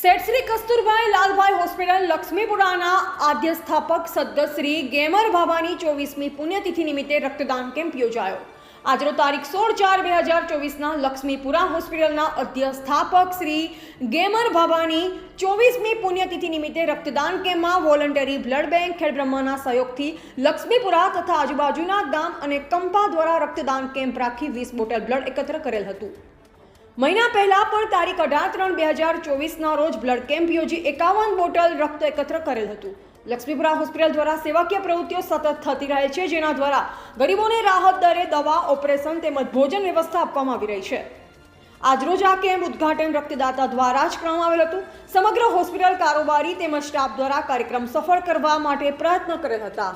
सेठ श्री कस्तूरभाई लालभाई होस्पिटल लक्ष्मीपुराना आद्य स्थापक सद्य श्री गेमर भाभानी 24મી पुण्यतिथि निमित्ते रक्तदान केम्प योजायो। આજનો તારીખ 16/4/2024ના લક્ષ્મીપુરા હોસ્પિટલના આદ્ય સ્થાપક શ્રી ગેમર ભાભાની 24મી પુણ્યતિથિ નિમિત્તે રક્તદાન કેમ્પમાં વોલન્ટરી બ્લડ બેંક ખેડબ્રહ્માના સહયોગથી લક્ષ્મીપુરા તથા આજુબાજુના ગામ અને કંપા દ્વારા રક્તદાન કેમ્પ રાખી 20 બોટલ બ્લડ એકત્ર કરેલ હતું। મહિના પહેલા પણ તારીખ 18/3/2024ના રોજ બ્લડ કેમ્પ યોજી 51 બોટલ રક્ત એકત્ર કરેલ હતું। લક્ષ્મીપુરા હોસ્પિટલ દ્વારા સેવાકીય પ્રવૃત્તિઓ સતત થતી રહે છે, જેના દ્વારા ગરીબોને રાહત દરે દવા, ઓપરેશન તેમજ ભોજન વ્યવસ્થા આપવામાં આવી રહી છે। આજરોજ આ કેમ્પ ઉદ્ઘાટન રક્તદાતા દ્વારા જ કરવામાં આવેલ હતું। સમગ્ર હોસ્પિટલ કારોબારી તેમજ સ્ટાફ દ્વારા કાર્યક્રમ સફળ કરવા માટે પ્રયત્ન કરેલ હતા।